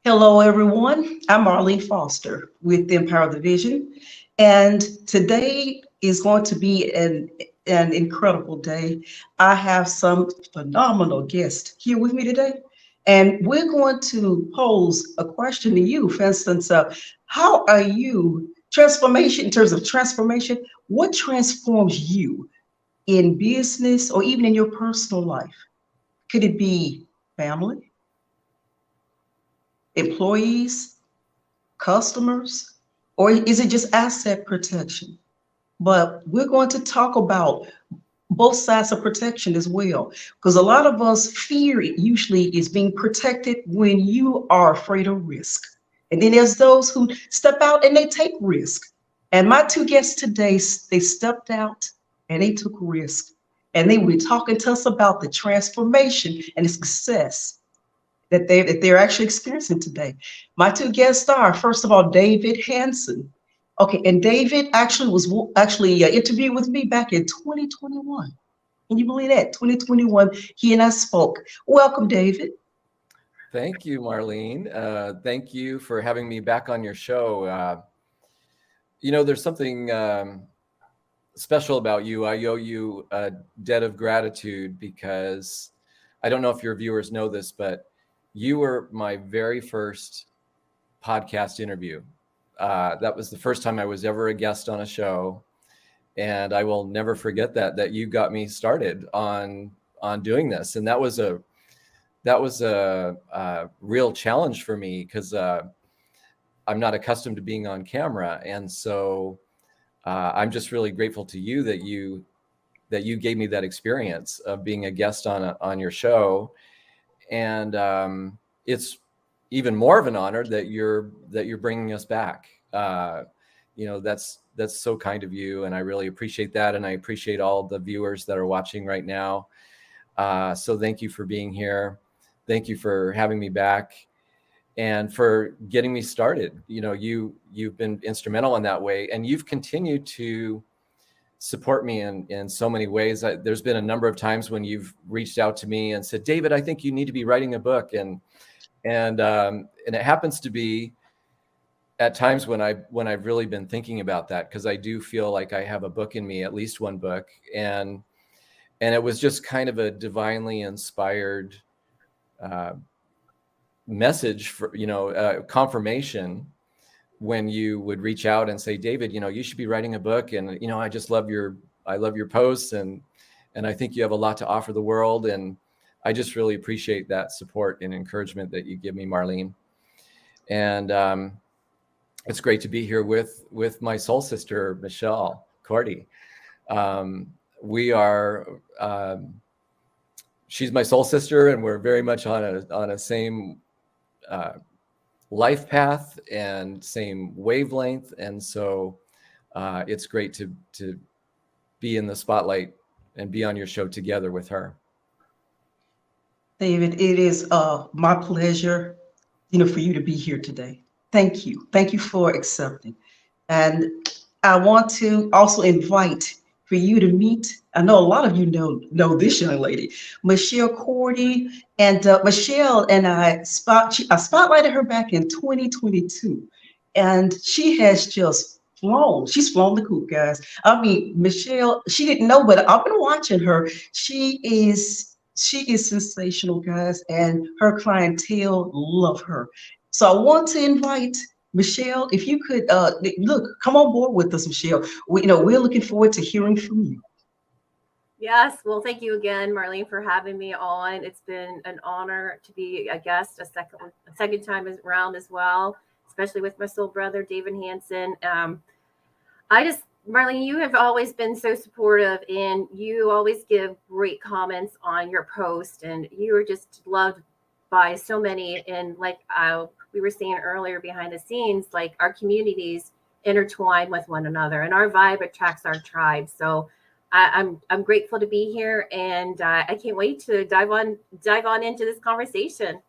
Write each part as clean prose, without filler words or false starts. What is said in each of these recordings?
Hello, everyone. I'm Marlene Foster with Empower the Vision, and today is going to be an incredible day. I have some phenomenal guests here with me today, and we're going to pose a question to you. For instance, how are you transformation in terms of transformation? What transforms you in business or even in your personal life? Could it be family, employees, customers, or is it just asset protection? But we're going to talk about both sides of protection as well, because a lot of us fear it usually is being protected when you are afraid of risk. And then there's those who step out and they take risk. And my two guests today, they stepped out and they took risk. And they were talking to us about the transformation and the success that they're actually experiencing today. My two guests are, first of all, David Hanson. Okay, and David actually was actually interviewed with me back in 2021. Can you believe that? 2021, he and I spoke. Welcome, David. Thank you, Marlene. Thank you for having me back on your show. There's something special about you. I owe you a debt of gratitude because I don't know if your viewers know this, but you were my very first podcast interview. That was the first time I was ever a guest on a show. And I will never forget that you got me started on doing this. And that was a real challenge for me because I'm not accustomed to being on camera. And so I'm just really grateful to you that you gave me that experience of being a guest on your show. And it's even more of an honor that you're bringing us back. That's so kind of you, and I really appreciate that, and I appreciate all the viewers that are watching right now. So thank you for being here. Thank you for having me back, and for getting me started. You've been instrumental in that way, and you've continued to support me in so many ways. There's been a number of times when you've reached out to me and said, David, I think you need to be writing a book. And it happens to be at times when I've really been thinking about that, because I do feel like I have a book in me, at least one book. And it was just kind of a divinely inspired message for, confirmation when you would reach out and say, David, you should be writing a book. And, I love your posts, and I think you have a lot to offer the world. And I just really appreciate that support and encouragement that you give me, Marlene. And it's great to be here with my soul sister, Michelle Cordy. We are, she's my soul sister, and we're very much on a same life path and same wavelength. And so it's great to be in the spotlight and be on your show together with her. David, it is my pleasure, for you to be here today. Thank you. Thank you for accepting. And I want to also invite for you to meet. I know a lot of you know this young lady, Michelle Cordy, and Michelle and I spotlighted her back in 2022, and she has just flown. She's flown the coop, guys. I mean, Michelle, she didn't know, but I've been watching her. She is sensational, guys, and her clientele love her. So I want to invite Michelle, if you could come on board with us, Michelle. We're looking forward to hearing from you. Yes, well, thank you again, Marlene, for having me on. It's been an honor to be a guest a second time around as well, especially with my soul brother, David Hanson. Marlene, you have always been so supportive, and you always give great comments on your post, and you are just loved by so many. And like we were saying earlier behind the scenes, like our communities intertwine with one another, and our vibe attracts our tribe. So I'm grateful to be here, and I can't wait to dive on into this conversation.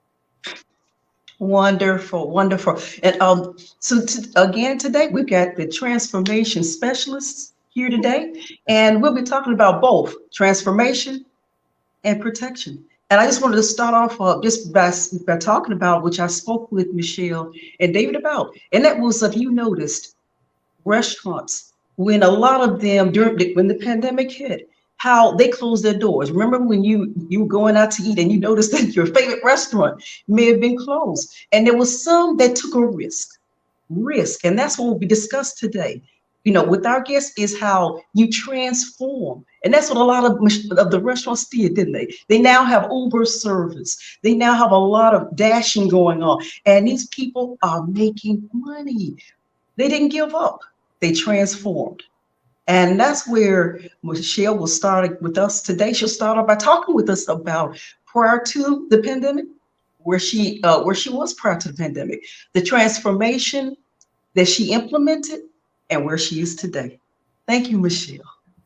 Wonderful, wonderful. And again today we've got the transformation specialists here today, and we'll be talking about both transformation and protection. And I just wanted to start off just by talking about, which I spoke with Michelle and David about, and that was, if you noticed, restaurants, when a lot of them when the pandemic hit, how they closed their doors. Remember when you were going out to eat and you noticed that your favorite restaurant may have been closed, and there was some that took a risk, and that's what will be discussed today. With our guests is how you transform, and that's what a lot of the restaurants did, didn't they? They now have Uber service. They now have a lot of dashing going on, and these people are making money. They didn't give up. They transformed. And that's where Michelle will start with us today. She'll start off by talking with us about prior to the pandemic, where she was prior to the pandemic, the transformation that she implemented, and where she is today. Thank you, Michelle.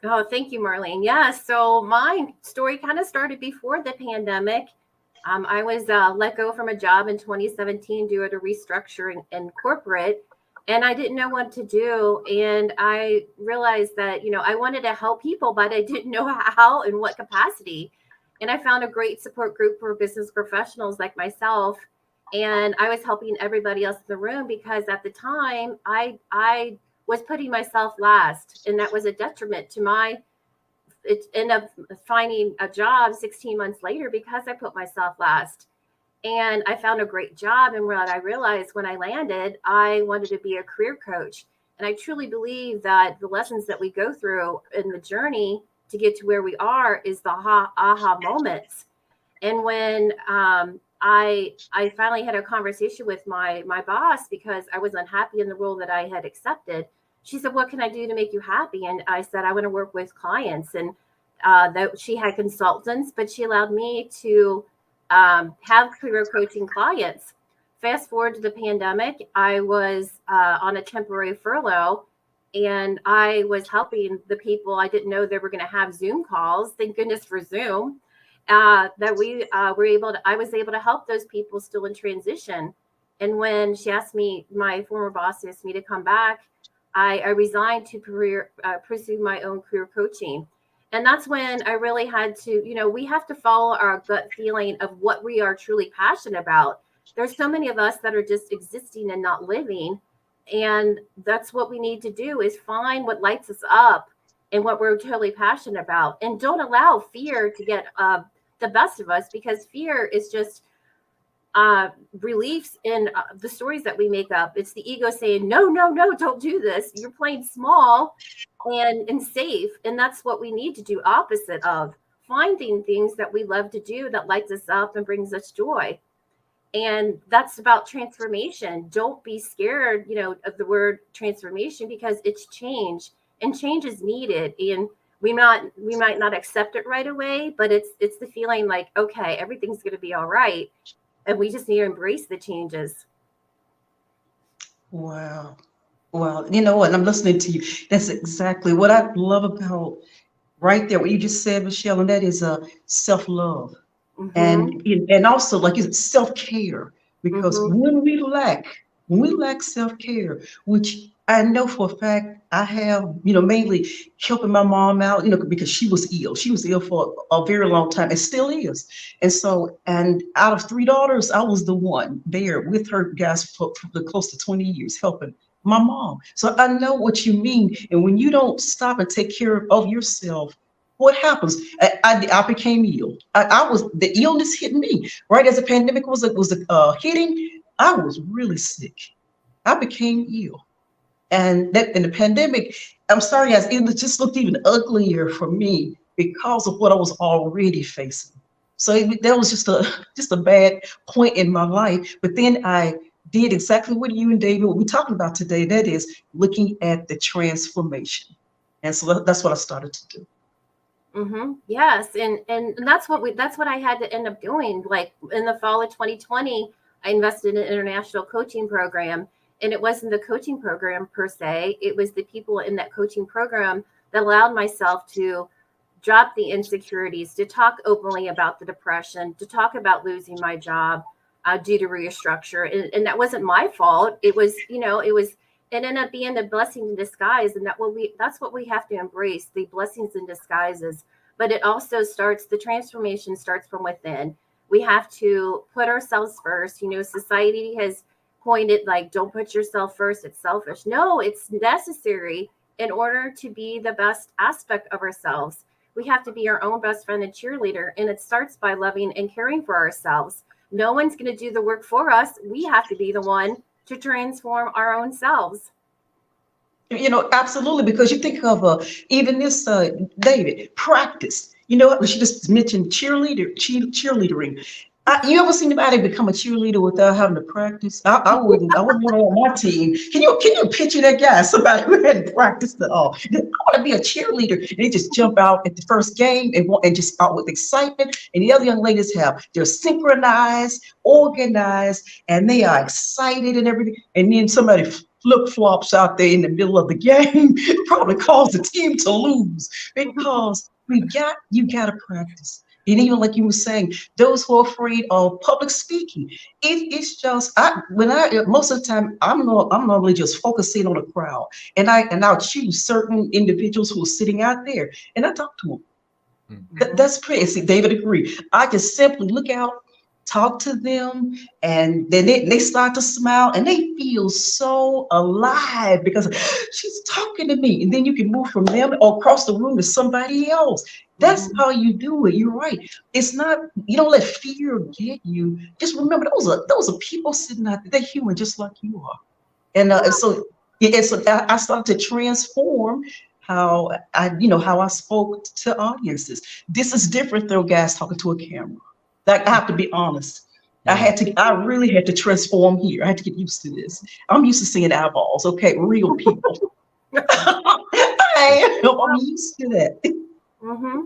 Oh, thank you, Marlene. Yeah, so my story kind of started before the pandemic. I was let go from a job in 2017 due to restructuring in corporate, and I didn't know what to do. And I realized that, I wanted to help people, but I didn't know how and what capacity. And I found a great support group for business professionals like myself. And I was helping everybody else in the room because at the time I was putting myself last, and that was a detriment to it ended up finding a job 16 months later because I put myself last. And I found a great job. And what I realized when I landed, I wanted to be a career coach. And I truly believe that the lessons that we go through in the journey to get to where we are is the aha moments. And when I finally had a conversation with my boss because I was unhappy in the role that I had accepted. She said, "What can I do to make you happy?" And I said, "I want to work with clients." And that she had consultants, but she allowed me to have career coaching clients. Fast forward to the pandemic, I was on a temporary furlough, and I was helping the people. I didn't know they were going to have Zoom calls. Thank goodness for Zoom. That we I was able to help those people still in transition. And when she asked me, my former boss asked me to come back, I resigned to pursue my own career coaching. And that's when I really had to, we have to follow our gut feeling of what we are truly passionate about. There's so many of us that are just existing and not living. And that's what we need to do is find what lights us up and what we're totally passionate about. And don't allow fear to get the best of us, because fear is just beliefs in the stories that we make up. It's the ego saying, no, no, no, don't do this. You're playing small and safe. And that's what we need to do, opposite of finding things that we love to do that lights us up and brings us joy. And that's about transformation. Don't be scared, of the word transformation, because it's change, and change is needed. And we might not accept it right away, but it's the feeling like, okay, everything's going to be all right. And we just need to embrace the changes. Wow. Well, you know what? I'm listening to you. That's exactly what I love about right there, what you just said, Michelle, and that is self-love. Mm-hmm. And also, like, it's self-care, because Mm-hmm. when we lack self-care, which I know for a fact I have, mainly helping my mom out, because she was ill for a very long time and still is. And so, and out of three daughters, I was the one there with her, guys, for the close to 20 years, helping my mom. So I know what you mean. And when you don't stop and take care of yourself, what happens? I became ill. The illness hit me right as the pandemic was hitting. I was really sick. I became ill, and that in the pandemic, I'm sorry, guys, it just looked even uglier for me because of what I was already facing. So that was just a bad point in my life. But then I did exactly what you and David, what we're talking about today. That is looking at the transformation, and so that's what I started to do. Mm-hmm. Yes, and that's what I had to end up doing. Like in the fall of 2020, I invested in an international coaching program, and it wasn't the coaching program per se. It was the people in that coaching program that allowed myself to drop the insecurities, to talk openly about the depression, to talk about losing my job due to restructure, and that wasn't my fault. It was, it ended up being a blessing in disguise, and that's what we have to embrace, the blessings in disguises. but it also starts, the transformation starts from within. We have to put ourselves first. You know, society has coined it like, don't put yourself first, it's selfish. No, it's necessary in order to be the best aspect of ourselves. We have to be our own best friend and cheerleader. And it starts by loving and caring for ourselves. No one's going to do the work for us. We have to be the one to transform our own selves. Absolutely, because you think of even this David practice. She just mentioned cheerleadering. You ever seen anybody become a cheerleader without having to practice? I wouldn't. I wouldn't want it on my team. Can you picture that guy? Somebody who hadn't practiced at all. I want to be a cheerleader. And they just jump out at the first game and just out with excitement. And the other young ladies they're synchronized, organized, and they are excited and everything. And then somebody flip-flops out there in the middle of the game, probably cause the team to lose because you gotta practice. And even like you were saying, those who are afraid of public speaking, it's just most of the time I'm normally just focusing on the crowd, and I'll choose certain individuals who are sitting out there, and I talk to them. That's pretty. See, David agreed. I just simply look out, talk to them, and then they start to smile, and they feel so alive because she's talking to me. And then you can move from them or across the room to somebody else. That's how you do it. You're right. It's not, you don't let fear get you. Just remember, those are people sitting out there. They're human just like you are. And so I started to transform how I spoke to audiences. This is different though, guys, talking to a camera. Like, I have to be honest. I really had to transform here. I had to get used to this. I'm used to seeing eyeballs, okay, real people. I'm used to that. Mm-hmm.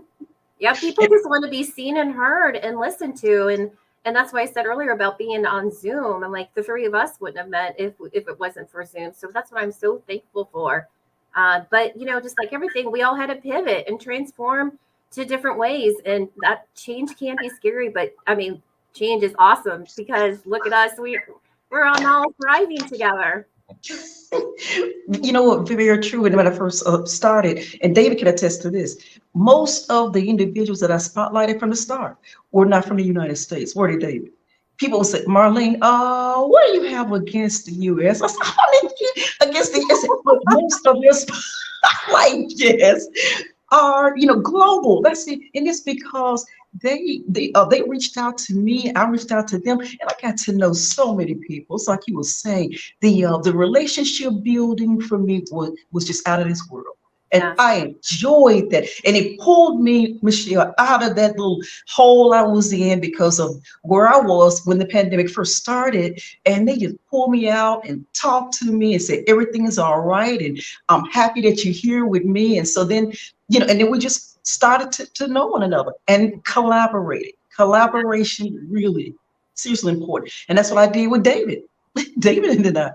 Yeah, people just want to be seen and heard and listened to, and that's why I said earlier about being on Zoom. And like the three of us wouldn't have met if it wasn't for Zoom. So that's what I'm so thankful for. But just like everything, we all had to pivot and transform to different ways, and that change can be scary. But I mean, change is awesome because look at us, we're all now thriving together. Very true. And when I first started, and David can attest to this, most of the individuals that I spotlighted from the start were not from the United States. Were they, David? People would say, Marlene, what do you have against the U.S.? I said, against the U.S. But most of this spotlight, yes, are global. That's it, and it's because they reached out to me. I reached out to them, and I got to know so many people. It's like you were saying, the relationship building for me was just out of this world. And Yeah. I enjoyed that. And it pulled me, Michelle, out of that little hole I was in because of where I was when the pandemic first started. And they just pulled me out and talked to me and said, everything is all right. And I'm happy that you're here with me. And so then, and then we just started to know one another and collaborated. Collaboration really seriously important. And that's what I did with David. David and I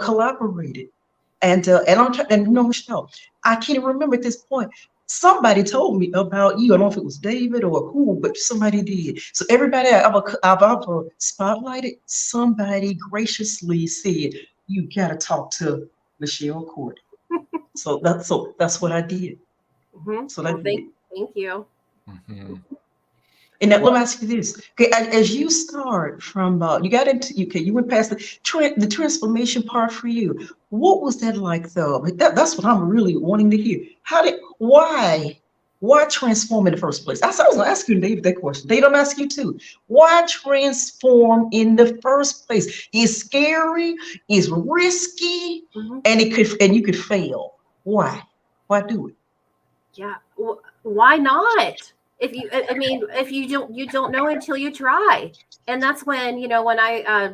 collaborated. And Michelle, I can't remember at this point. Somebody told me about you. I don't know if it was David or who, but somebody did. So everybody I've ever spotlighted, somebody graciously said, "You gotta talk to Michelle Cordy." So that's what I did. Mm-hmm. So thank you. Mm-hmm. And now, let me ask you this. Okay, as you start from you got into you went past the transformation part for you. What was that like though? That's what I'm really wanting to hear. Why transform in the first place? I was gonna ask you, David, that question. They don't ask you too. Why transform in the first place? It's scary, it's risky, and you could fail. Why? Why do it? Yeah. Why not? If you don't know until you try. And that's when, when I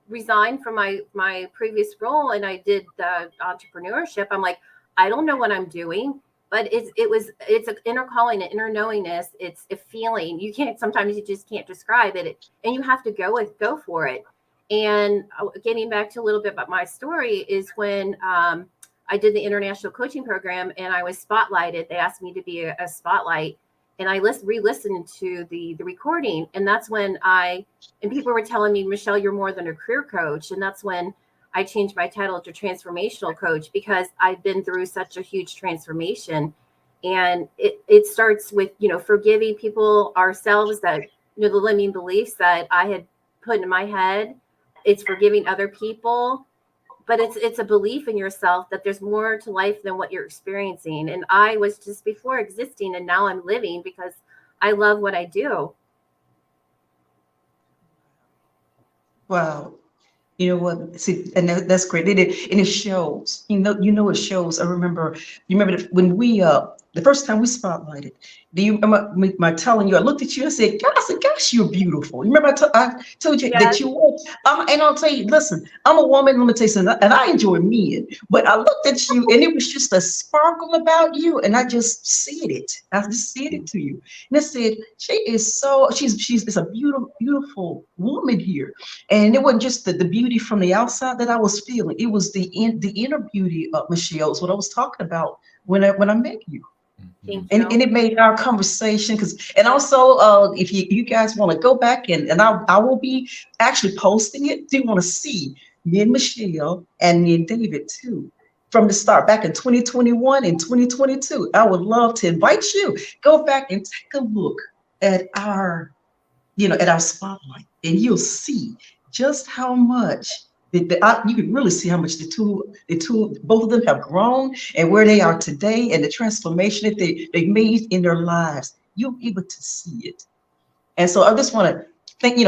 resigned from my previous role and I did the entrepreneurship, I'm like, I don't know what I'm doing, but it's an inner calling, an inner knowingness. It's a feeling. Sometimes you just can't describe it, and you have to go for it. And getting back to a little bit about my story is when, I did the international coaching program and I was spotlighted. They asked me to be a spotlight, and I re-listened to the recording. And that's when people were telling me, Michelle, you're more than a career coach. And that's when I changed my title to transformational coach, because I've been through such a huge transformation. And it starts with, forgiving people, ourselves, that, the limiting beliefs that I had put in my head. It's forgiving other people, but it's a belief in yourself that there's more to life than what you're experiencing. And I was just before existing, and now I'm living because I love what I do. Wow. You know what? See, and that's great. And it shows. It shows. You remember when we the first time we spotlighted. Do you remember my telling you? I looked at you and said, "Gosh, you're beautiful." You remember I told you Yes. that you were. And I'll tell you, listen, I'm a woman. Let me tell you something, and I enjoy men. But I looked at you, and it was just a sparkle about you, and I just said it. I just said it to you, and I said, she's it's a beautiful woman here. And it wasn't just the beauty from the outside that I was feeling. It was the inner beauty of Michelle is what I was talking about when I met you. Thank And, you. and it made our conversation and also if you guys want to go back and I will be actually posting it. Do you want to see me and Michelle and me and David too from the start back in 2021 and 2022? I would love to invite you. Go back and take a look at at our spotlight, and you'll see just how much you can really see how much both of them have grown and where they are today and the transformation that they've made in their lives. You'll be able to see it. And so I just want to thank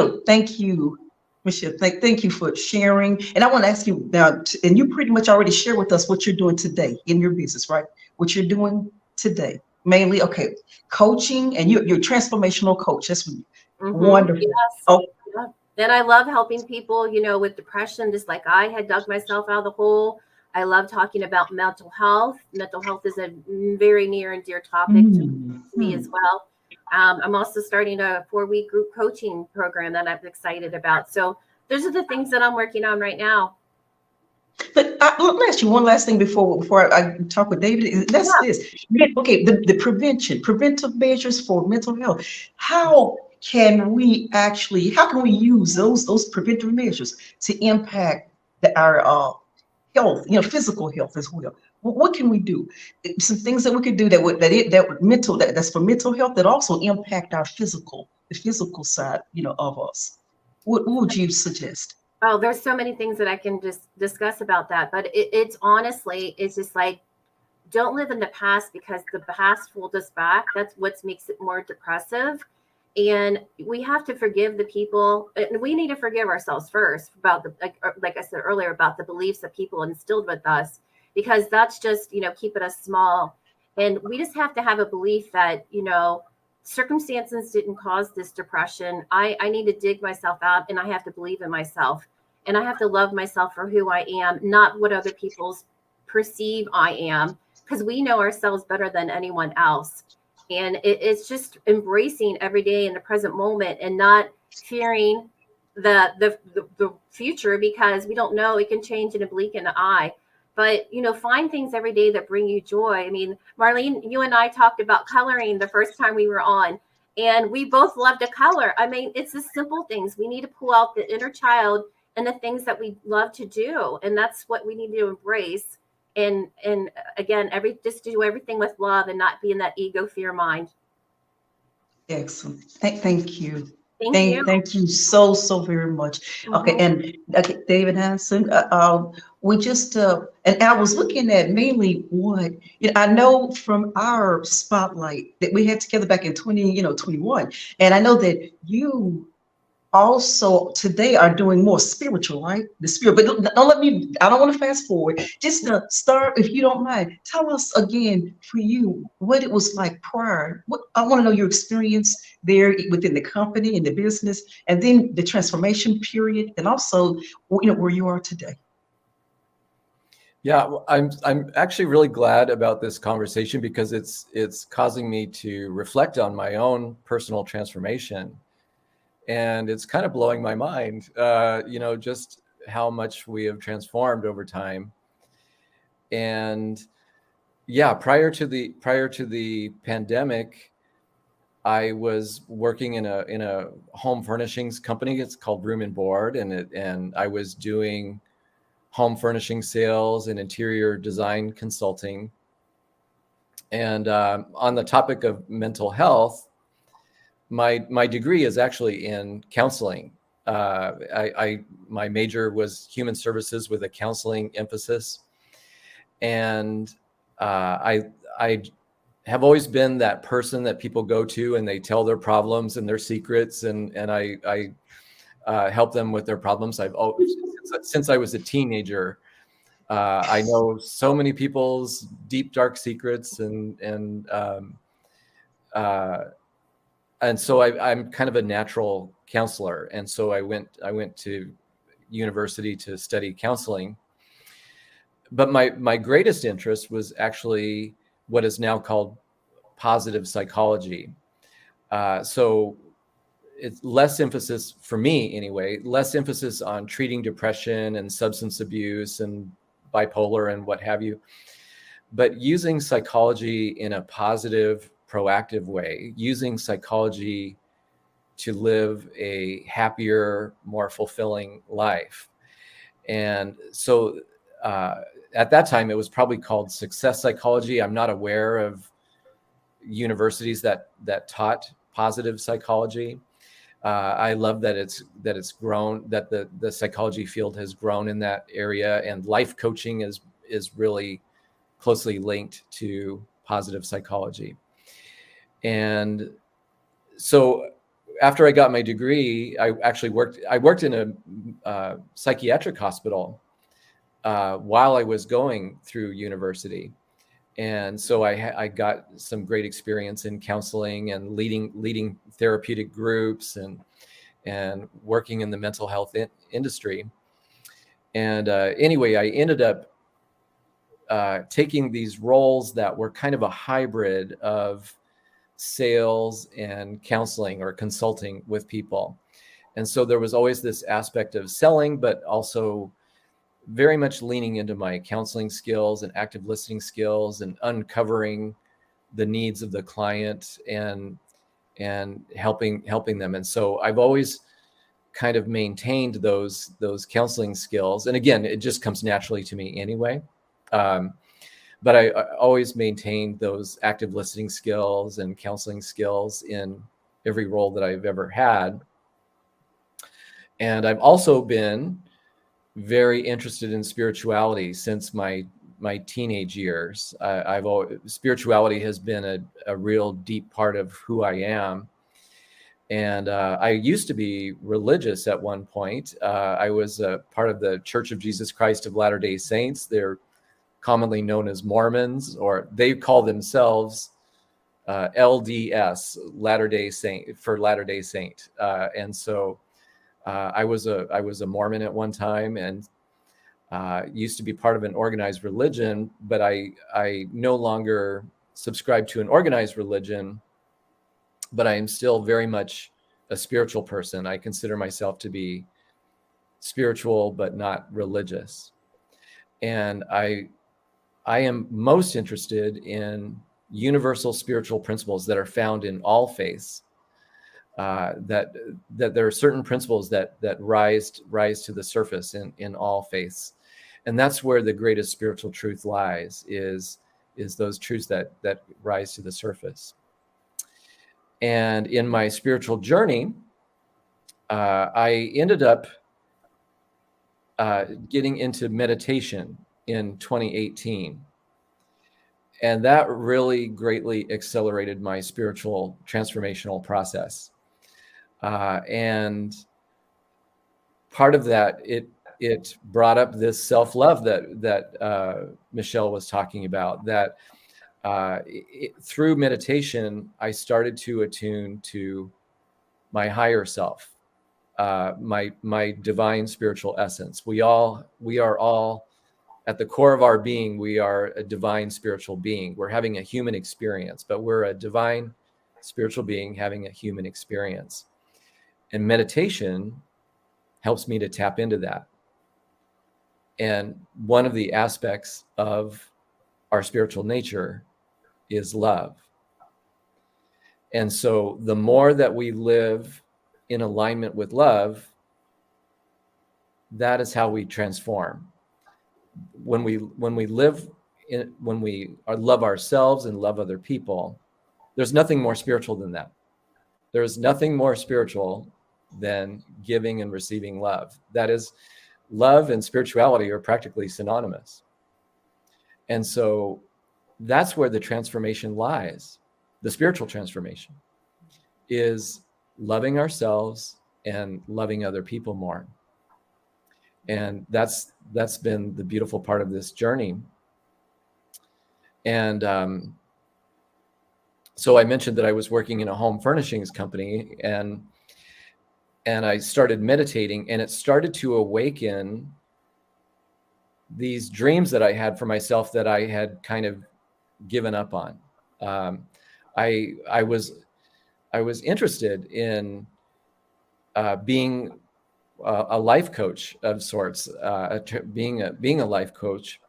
you, Michelle. Thank you for sharing. And I want to ask you now, and you pretty much already shared with us what you're doing today in your business, right? What you're doing today, mainly, okay, coaching, and you're a transformational coach. That's wonderful. Yes. Oh, Yeah. And I love helping people, with depression, just like I had dug myself out of the hole. I love talking about mental health. Mental health is a very near and dear topic to me as well. I'm also starting a 4-week group coaching program that I'm excited about. So those are the things that I'm working on right now. but let me ask you one last thing before I talk with David. That's this. Okay, the preventive measures for mental health. How can we use those preventive measures to impact our health, physical health as well? What can we do? Some things that we could do that's for mental health that also impact the physical side, of us. What would you suggest? Oh, there's so many things that I can just discuss about that. But it's honestly, it's just like, don't live in the past, because the past holds us back. That's what makes it more depressive. And we have to forgive the people, and we need to forgive ourselves first about like I said earlier, about the beliefs that people instilled with us, because that's just, keeping us small. And we just have to have a belief that, circumstances didn't cause this depression. I need to dig myself out, and I have to believe in myself, and I have to love myself for who I am, not what other people's perceive I am, because we know ourselves better than anyone else. And it's just embracing every day in the present moment, and not fearing the future, because we don't know, it can change in a blink in an eye. But find things every day that bring you joy. I mean, Marlene, you and I talked about coloring the first time we were on, and we both love to color. I mean, it's the simple things. We need to pull out the inner child and the things that we love to do, and that's what we need to embrace. And again, just do everything with love, and not be in that ego fear mind. Excellent. Thank you. Thank you. Thank you so very much. Okay, and okay, David Hanson. We just and I was looking at mainly what I know from our spotlight that we had together back in 2021, and I know that you also today are doing more spiritual, right? The spirit. But I don't want to fast forward. Just to start, if you don't mind, tell us again for you what it was like prior. I want to know your experience there within the company and the business, and then the transformation period, and also where you are today. Yeah, well, I'm actually really glad about this conversation, because it's causing me to reflect on my own personal transformation. And it's kind of blowing my mind, just how much we have transformed over time. And yeah, prior to the pandemic, I was working in a home furnishings company. It's called Room and Board, and I was doing home furnishing sales and interior design consulting. And on the topic of mental health, my degree is actually in counseling. My major was human services with a counseling emphasis, and I have always been that person that people go to and they tell their problems and their secrets, and I help them with their problems. I've always, since I was a teenager, I know so many people's deep, dark secrets, and so I'm kind of a natural counselor. And so I went to university to study counseling. But my greatest interest was actually what is now called positive psychology. So it's less emphasis, for me anyway, less emphasis on treating depression and substance abuse and bipolar and what have you, but using psychology in a positive, proactive way, using psychology to live a happier, more fulfilling life. And so at that time, it was probably called success psychology. I'm not aware of universities that taught positive psychology. I love that it's grown, that the psychology field has grown in that area, and life coaching is really closely linked to positive psychology. And so after I got my degree, I actually worked in a psychiatric hospital while I was going through university. And so I got some great experience in counseling and leading therapeutic groups and working in the mental health industry. And anyway, I ended up taking these roles that were kind of a hybrid of sales and counseling or consulting with people. And so there was always this aspect of selling, but also very much leaning into my counseling skills and active listening skills and uncovering the needs of the client and helping them. And so I've always kind of maintained those counseling skills. And again, it just comes naturally to me anyway. But I always maintained those active listening skills and counseling skills in every role that I've ever had. And I've also been very interested in spirituality since my teenage years. Spirituality has been a real deep part of who I am. And I used to be religious at one point. I was a part of the Church of Jesus Christ of Latter-day Saints. They're commonly known as Mormons, or they call themselves LDS, Latter-day Saint, for Latter-day Saint. And so I was a Mormon at one time, and used to be part of an organized religion, but I no longer subscribe to an organized religion, but I am still very much a spiritual person. I consider myself to be spiritual, but not religious. And I am most interested in universal spiritual principles that are found in all faiths. That there are certain principles that rise to the surface in all faiths, and that's where the greatest spiritual truth lies. Is those truths that rise to the surface. And in my spiritual journey, I ended up getting into meditation in 2018. And that really greatly accelerated my spiritual transformational process. And part of that, it brought up this self-love that Michelle was talking about, that through meditation, I started to attune to my higher self, my divine spiritual essence. We are all, at the core of our being, we are a divine spiritual being. We're having a human experience, but we're a divine spiritual being having a human experience. And meditation helps me to tap into that. And one of the aspects of our spiritual nature is love. And so the more that we live in alignment with love, that is how we transform. When we live when we love ourselves and love other people, there's nothing more spiritual than that. There's nothing more spiritual than giving and receiving love. That is, love and spirituality are practically synonymous. And so that's where the transformation lies. The spiritual transformation is loving ourselves and loving other people more. And that's been the beautiful part of this journey. And so I mentioned that I was working in a home furnishings company, and I started meditating, and it started to awaken these dreams that I had for myself that I had kind of given up on. I was interested in being a life coach of sorts, being a life coach,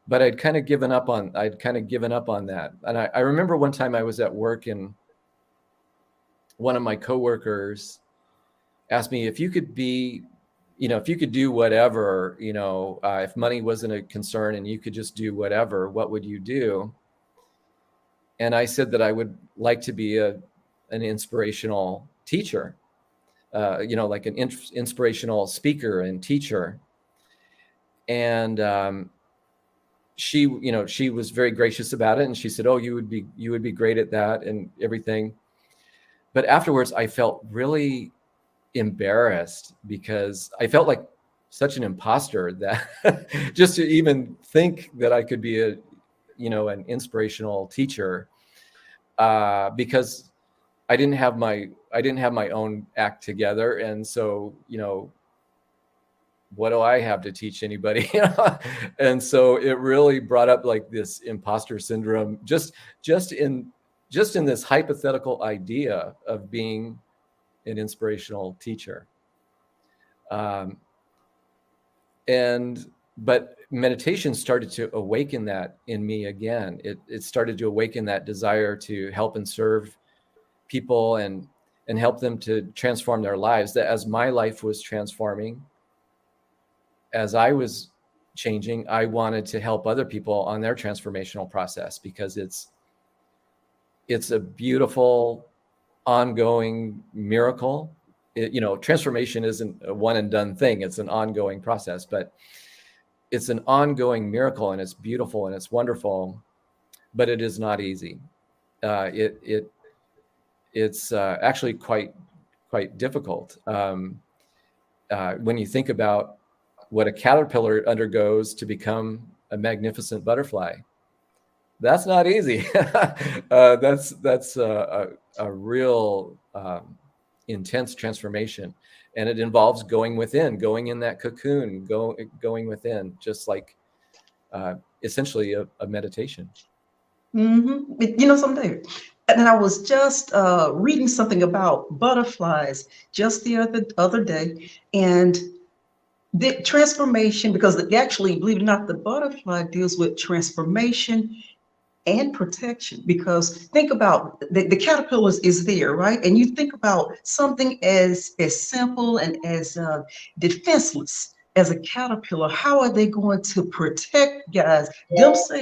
but I'd kind of given up on that. And I remember one time I was at work, and one of my coworkers asked me if you could do whatever, if money wasn't a concern and you could just do whatever, what would you do? And I said that I would like to be an inspirational teacher, like an inspirational speaker and teacher. And she was very gracious about it, and she said, "Oh, you would be great at that and everything." But afterwards, I felt really embarrassed because I felt like such an imposter that just to even think that I could be an inspirational teacher, because I didn't have my own act together. And so, what do I have to teach anybody? And so it really brought up like this imposter syndrome, just in this hypothetical idea of being an inspirational teacher. But meditation started to awaken that in me again. It started to awaken that desire to help and serve people and help them to transform their lives. That as my life was transforming, as I was changing, I wanted to help other people on their transformational process, because it's a beautiful ongoing miracle. Transformation isn't a one and done thing. It's an ongoing process, but it's an ongoing miracle, and it's beautiful and it's wonderful, but it is not easy. It's actually quite difficult. When you think about what a caterpillar undergoes to become a magnificent butterfly, that's not easy. That's a real intense transformation, and it involves going in that cocoon, going within, just like essentially a meditation. Mm-hmm. Something. And I was just reading something about butterflies just the other day, and the transformation, because actually, believe it or not, the butterfly deals with transformation and protection. Because think about the caterpillars is there, right? And you think about something as simple and as defenseless as a caterpillar. How are they going to protect themselves,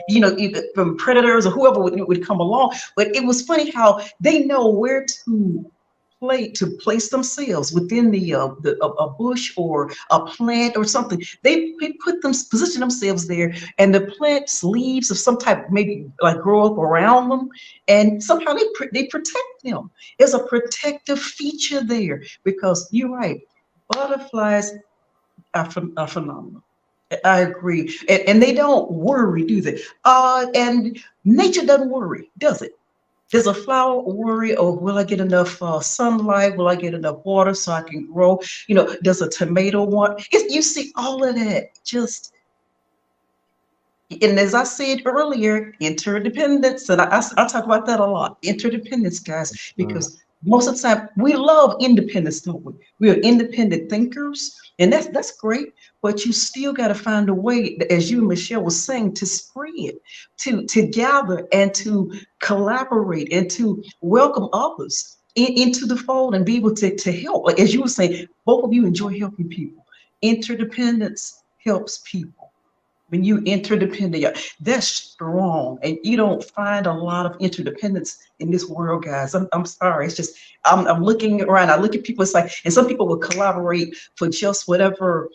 either from predators or whoever would come along? But it was funny how they know where to place themselves within a bush or a plant or something. They position themselves there, and the plant's leaves of some type maybe like grow up around them, and somehow they protect them. There's a protective feature there, because you're right, butterflies are phenomenal. I agree, and they don't worry, do they? And nature doesn't worry, does it? Does a flower worry, oh, will I get enough sunlight? Will I get enough water so I can grow? Does a tomato want? You see all of that just, and as I said earlier, interdependence, and I talk about that a lot, interdependence, guys, because most of the time we love independence, don't we? We are independent thinkers, and that's great, but you still got to find a way, as you and Michelle was saying, to spread, to gather and to collaborate and to welcome others into the fold and be able to help. Like as you were saying, both of you enjoy helping people. Interdependence helps people. when you interdependent, yeah, that's strong. And you don't find a lot of interdependence in this world, guys. I'm sorry. It's just, I'm looking around. I look at people, it's like, and some people will collaborate for just whatever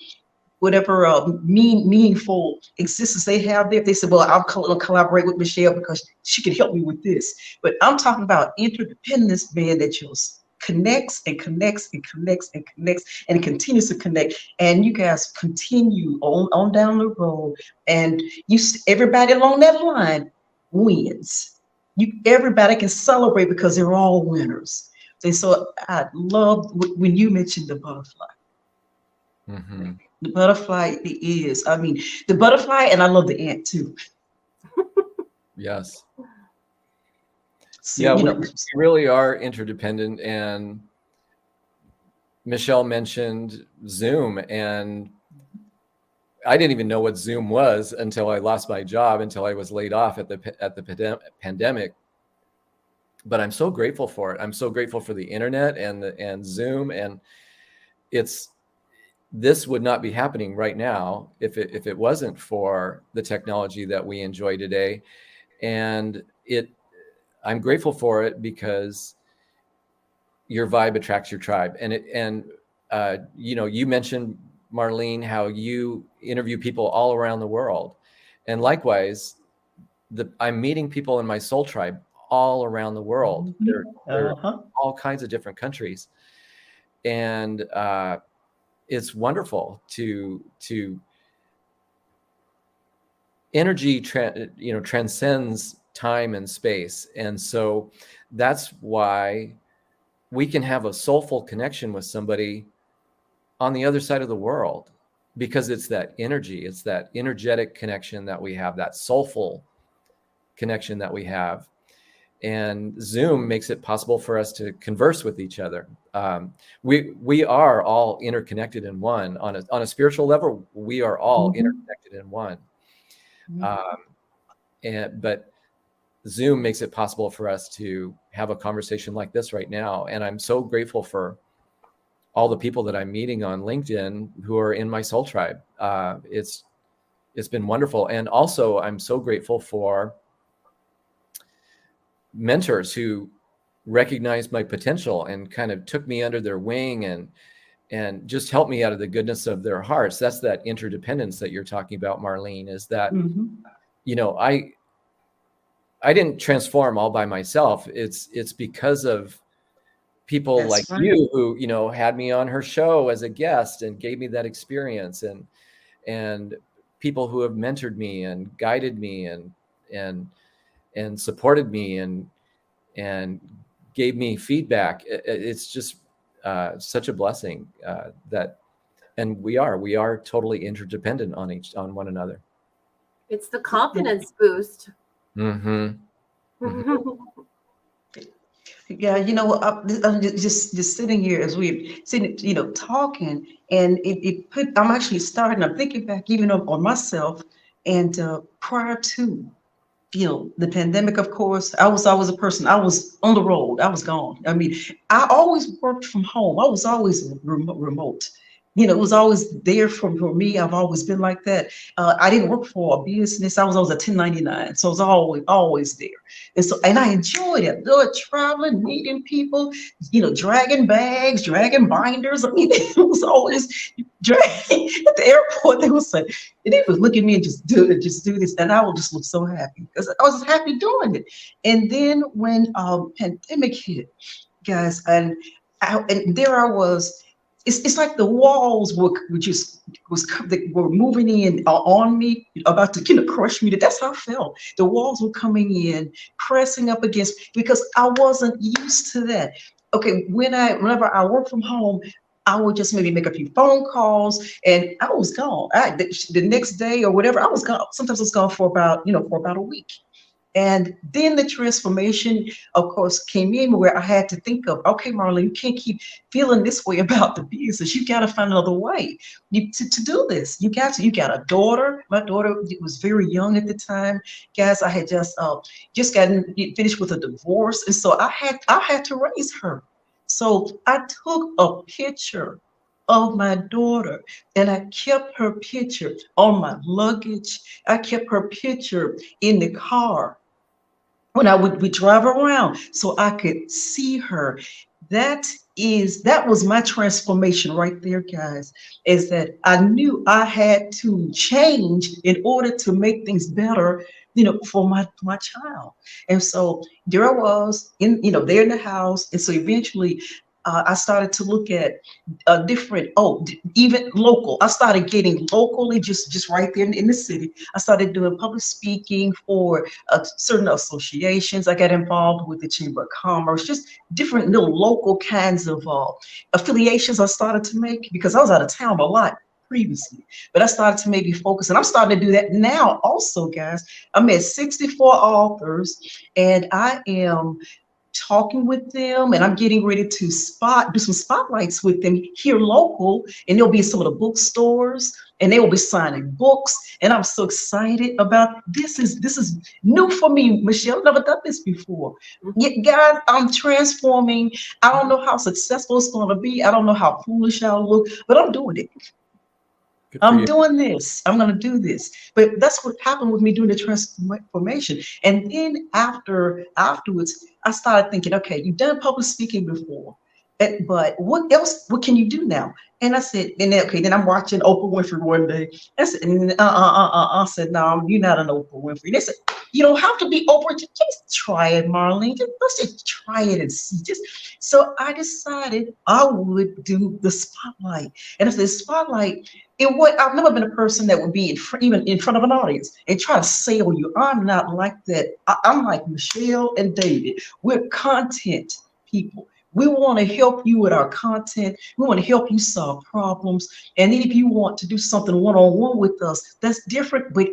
meaningful existence they have there. They said, well, I'll collaborate with Michelle because she can help me with this. But I'm talking about interdependence, man, that just connects and connects and connects and connects and continues to connect. And you guys continue on down the road, and everybody along that line wins. Everybody can celebrate because they're all winners. And so I love when you mentioned the butterfly. Mm-hmm. The butterfly is, I mean, the butterfly, and I love the ant too. Yes. So, Yeah, you we know, really are interdependent. And Michelle mentioned Zoom, and I didn't even know what Zoom was until I lost my job, until I was laid off at the pandemic. But I'm so grateful for it. I'm so grateful for the internet and Zoom, and this would not be happening right now if it wasn't for the technology that we enjoy today. And I'm grateful for it because your vibe attracts your tribe. And you know, you mentioned, Marlene, how you interview people all around the world. And likewise, I'm meeting people in my soul tribe all around the world. They're all kinds of different countries. And it's wonderful to energy transcends time and space. And so that's why we can have a soulful connection with somebody on the other side of the world, because it's that energy, it's that energetic connection that we have, that soulful connection that we have. And Zoom makes it possible for us to converse with each other. We are all interconnected in one. On a spiritual level, we are all interconnected in one. But Zoom makes it possible for us to have a conversation like this right now. And I'm so grateful for all the people that I'm meeting on LinkedIn who are in my soul tribe. It's been wonderful. And also, I'm so grateful for mentors who recognized my potential and kind of took me under their wing and just helped me out of the goodness of their hearts. That's that interdependence that you're talking about, Marlene, is that, you know, I didn't transform all by myself. It's because of people like you who, you know, had me on her show as a guest and gave me that experience, and people who have mentored me and guided me and supported me and gave me feedback. It's just such a blessing and we are totally interdependent on one another. It's the confidence boost. Mm-hmm. Yeah, you know, I'm just sitting here as we're sitting, you know, talking, and I'm actually starting. I'm thinking back even on myself, and prior to, you know, the pandemic, of course, I was always a person. I was on the road. I was gone. I mean, I always worked from home. I was always remote. You know, it was always there for me. I've always been like that. I didn't work for a business. I was always a 1099. So I was always there. And I enjoyed it. Enjoyed traveling, meeting people, you know, dragging bags, dragging binders. I mean, it was always dragging at the airport. They would say, and they would look at me and just do this. And I would just look so happy because I was happy doing it. And then when pandemic hit, guys, and there I was. It's like the walls were moving in on me, about to, you know, crush me. That's how I felt. The walls were coming in, pressing up against, because I wasn't used to that. Okay, whenever I work from home, I would just maybe make a few phone calls and I was gone. The next day or whatever, I was gone. Sometimes I was gone for about a week. And then the transformation, of course, came in where I had to think of, okay, Marlene, you can't keep feeling this way about the business. You got to find another way to do this. You got a daughter. My daughter was very young at the time. Guys, I had just gotten finished with a divorce. And so I had to raise her. So I took a picture of my daughter. And I kept her picture on my luggage. I kept her picture in the car when we drive around so I could see her. That was my transformation right there, guys, is that I knew I had to change in order to make things better, for my child. And so there I was there in the house. And so eventually I started to look at different, even local. I started getting locally, just right there in the city. I started doing public speaking for certain associations. I got involved with the Chamber of Commerce, just different little local kinds of affiliations I started to make because I was out of town a lot previously, but I started to maybe focus, and I'm starting to do that now also, guys. I'm at 64 authors, and I am talking with them, and I'm getting ready to do some spotlights with them here local, and they'll be in some of the bookstores, and they will be signing books. And I'm so excited about this is new for me, Michelle. I've never done this before. Yet, guys, I'm transforming. I don't know how successful it's going to be. I don't know how foolish I'll look, but I'm doing it. Good for I'm you. doing this. I'm going to do this. But that's what happened with me doing the transformation. And then afterwards, I started thinking, okay, you've done public speaking before, but what else? What can you do now? And I said, then I'm watching Oprah Winfrey one day. I said, I said, no, you're not an Oprah Winfrey. They said, you don't have to be Oprah. Just try it, Marlene. Let's just try it and see. So I decided I would do the spotlight. And if the spotlight, I've never been a person that would be even in front of an audience and try to sell you. I'm not like that. I'm like Michelle and David. We're content people. We want to help you with our content. We want to help you solve problems. And then if you want to do something one-on-one with us, that's different. But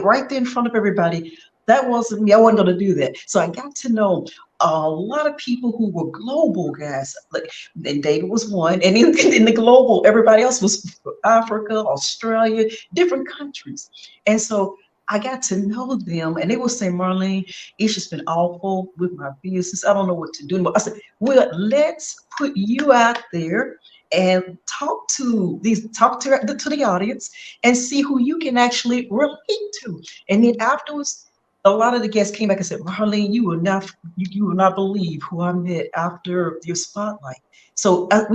right there in front of everybody, that wasn't me. I wasn't going to do that. So I got to know a lot of people who were global, guys. And David was one. And in the global, everybody else was Africa, Australia, different countries. And so I got to know them, and they would say, Marlene, it's just been awful with my business. I don't know what to do. I said, well, let's put you out there and talk to the audience and see who you can actually relate to. And then afterwards, a lot of the guests came back and said, Marlene, you will not believe who I met after your spotlight. So I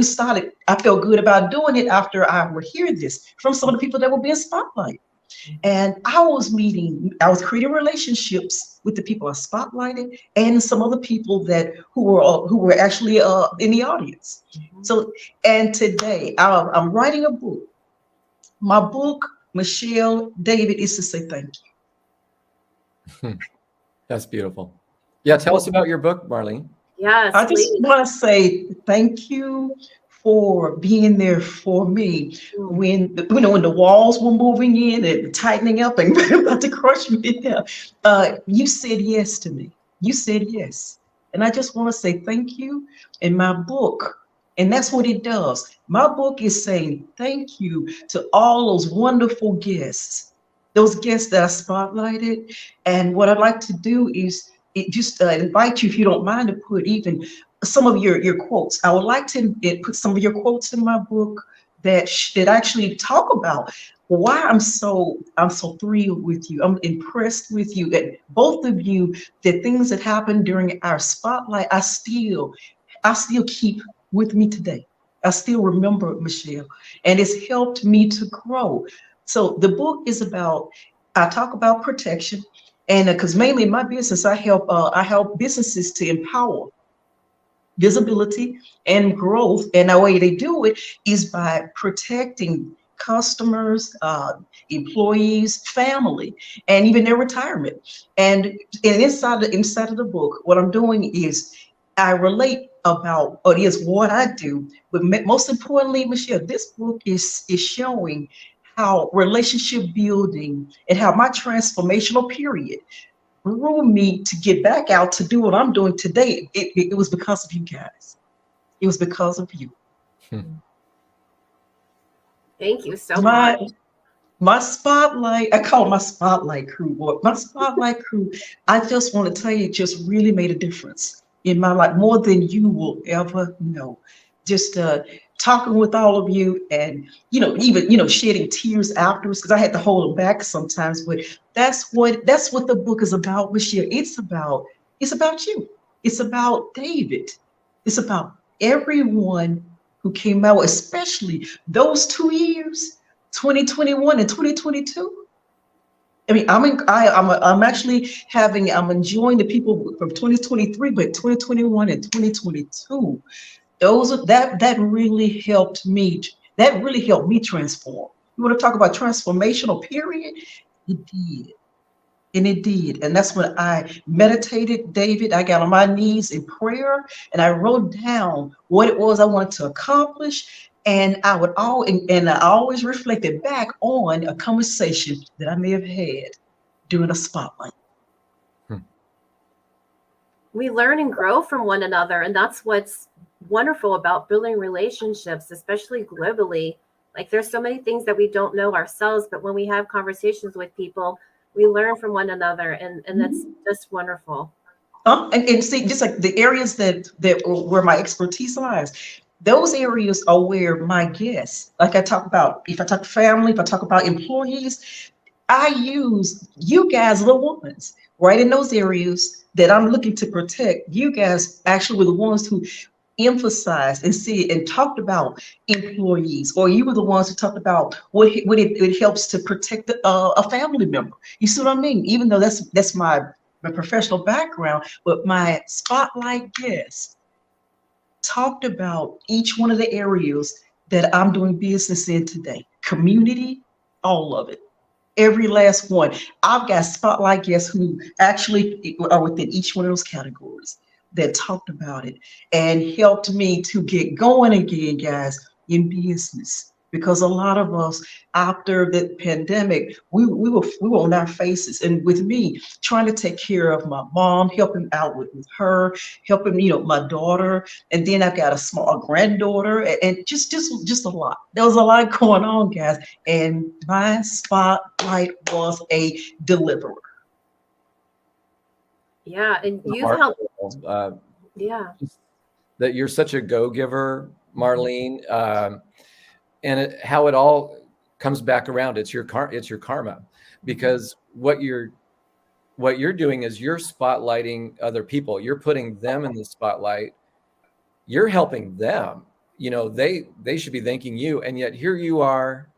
felt good about doing it after I would hear this from some of the people that were being spotlight. And I was creating relationships with the people I spotlighted and some other people who were actually in the audience. So, and today I'm writing a book. My book, Michelle, David, is to say thank you. That's beautiful. Yeah, tell us about your book, Marlene. Yes, I please. just want to say thank you for being there for me when the walls were moving in and tightening up and about to crush me down. You said yes to me. You said yes, and I just want to say thank you. In my book, and that's what it does. My book is saying thank you to all those wonderful guests, those guests that I spotlighted. And what I'd like to do is invite you, if you don't mind, to put even some of your quotes. I would like to put some of your quotes in my book that actually talk about why I'm so thrilled with you. I'm impressed with you, that both of you, the things that happened during our spotlight, I still keep with me today. I still remember, Michelle, and it's helped me to grow. So the book is I talk about protection, and because mainly in my business, I help businesses to empower visibility and growth. And the way they do it is by protecting customers, employees, family, and even their retirement. And inside of the book, what I'm doing is I relate about what is what I do, but most importantly, Michelle, this book is showing how relationship building and how my transformational period grew me to get back out to do what I'm doing today. It was because of you guys. It was because of you. Thank you so much. My spotlight, I call it my spotlight crew. My spotlight crew, I just want to tell you, it just really made a difference in my life, more than you will ever know. just talking with all of you, and even shedding tears afterwards, because I had to hold them back sometimes. But that's what the book is about, Michelle. It's about you. It's about David. It's about everyone who came out, especially those 2 years, 2021 and 2022. I mean, I'm enjoying the people from 2023, but 2021 and 2022, that really helped me. That really helped me transform. You want to talk about transformational period? It did. And it did. And that's when I meditated, David. I got on my knees in prayer and I wrote down what it was I wanted to accomplish. And I always reflected back on a conversation that I may have had during a spotlight. We learn and grow from one another, and that's what's wonderful about building relationships, especially globally. Like, there's so many things that we don't know ourselves, but when we have conversations with people, we learn from one another, and that's just wonderful. And see, just like the areas that where my expertise lies, those areas are where my guests, like I talk about, if I talk family, if I talk about employees, I use you guys are the ones right in those areas that I'm looking to protect. You guys actually were the ones who emphasized and see and talked about employees, or you were the ones who talked about what it helps to protect a family member. You see what I mean? Even though that's my professional background, but my spotlight guest talked about each one of the areas that I'm doing business in today. Community, all of it. Every last one. I've got spotlight guests who actually are within each one of those categories that talked about it and helped me to get going again, guys, in business. Because a lot of us, after the pandemic, we were on our faces. And with me, trying to take care of my mom, helping out with her, helping my daughter, and then I've got a granddaughter, and just a lot. There was a lot going on, guys. And my spotlight was a deliverer. Yeah, and you've helped. Yeah, that you're such a go-giver, Marlene. And how it all comes back around. It's your karma, because what you're doing is you're spotlighting other people. You're putting them in the spotlight. You're helping them. They should be thanking you, and yet here you are